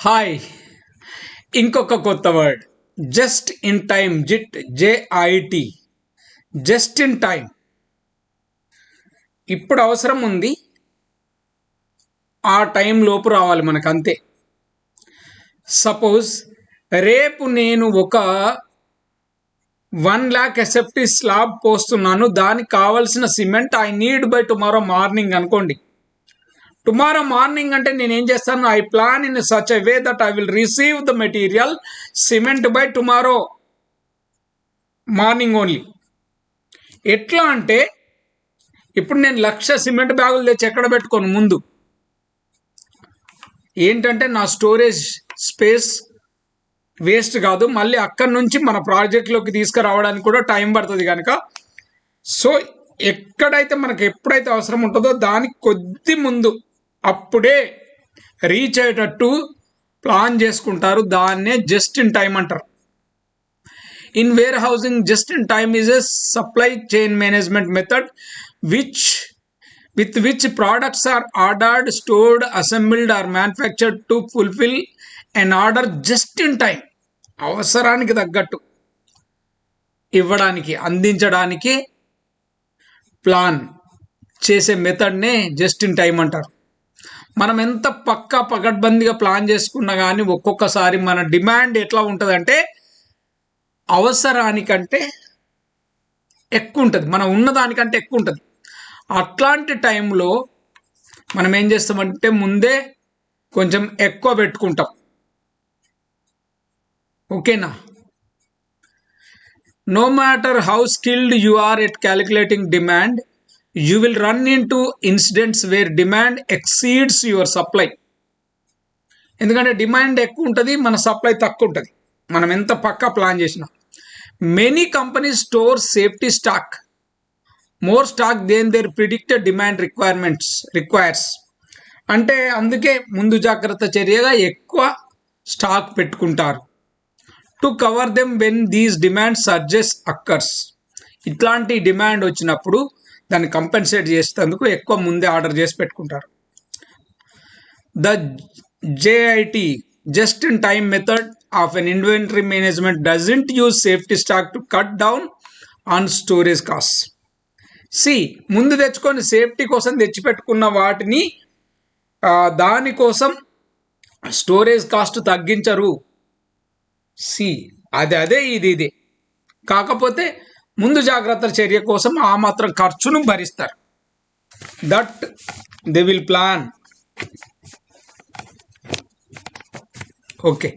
Hi ఇంకొక కొత్త word just in time JIT just in time. ఇప్పుడు అవసరం ఉంది, ఆ టైం లోపు రావాలి మనకు, అంతే. సపోజ్ రేపు నేను ఒక 1 lakh SFT స్లాబ్ పోస్తున్నాను, దానికి కావాల్సిన cement I need by tomorrow morning అనుకోండి. టుమారో మార్నింగ్ అంటే నేను ఏం చేస్తాను, I plan in such a way that I will receive the material cement by tomorrow morning only. ఎట్లా అంటే ఇప్పుడు నేను 1,00,000 సిమెంట్ బ్యాగులు తెచ్చి ఎక్కడ పెట్టుకోను, ముందు ఏంటంటే నా స్టోరేజ్ స్పేస్ వేస్ట్ కాదు, మళ్ళీ అక్కడి నుంచి మన ప్రాజెక్ట్లోకి తీసుకురావడానికి కూడా టైం పడుతుంది కనుక. సో ఎక్కడైతే మనకు ఎప్పుడైతే అవసరం ఉంటుందో దానికి కొద్ది ముందు అప్పుడే రీచ్ అయ్యేటట్టు ప్లాన్ చేసుకుంటారు, దాన్నే జస్ట్ ఇన్ టైం అంటారు. In where housing just in time is a supply chain management method with which products are ordered, stored, assembled or manufactured to fulfill an order just in time. అవసరానికి తగ్గట్టు ఇవ్వడానికి, అందించడానికి plan చేసే మెథడ్నే just in time అంటారు. మనం ఎంత పకడ్బందీగా plan చేసుకున్నా కానీ ఒక్కొక్కసారి మన డిమాండ్ ఎట్లా ఉంటుందంటే అవసరానికంటే ఎక్కువ ఉంటుంది, మనం ఉన్నదానికంటే ఎక్కువ ఉంటుంది. అట్లాంటి టైంలో మనం ఏం చేస్తామంటే ముందే కొంచెం ఎక్కువ పెట్టుకుంటాం. ఓకేనా? No matter how skilled you are at calculating demand, you will run into incidents where demand exceeds your supply. ఎందుకంటే డిమాండ్ ఎక్కువ ఉంటుంది, మన సప్లై తక్కువ ఉంటుంది, మనం ఎంత పక్కా ప్లాన్ చేసినా. Many companies store safety stock, more stock than there predicted demand requires. అంటే అందుకే ముందు జాగ్రత్త చర్యగా ఎక్కువ స్టాక్ పెట్టుకుంటారు. To cover them when these demand surges occurs. ఇట్లాంటి డిమాండ్ వచ్చినప్పుడు దాన్ని కంపెన్సేట్ చేసేందుకు ఎక్కువ ముందే ఆర్డర్ చేసి పెట్టుకుంటారు. The JIT just in time method of an inventory management doesn't use safety stock to cut down on storage cost. ముందు తెచ్చుకొని సేఫ్టీ కోసం తెచ్చిపెట్టుకున్న వాటిని దానికోసం స్టోరేజ్ కాస్ట్ తగ్గించరు. అదే ఇదే కాకపోతే ముందు జాగ్రత్త చర్య కోసం ఆ మాత్రం ఖర్చును భరిస్తారు. That they will plan. Okay.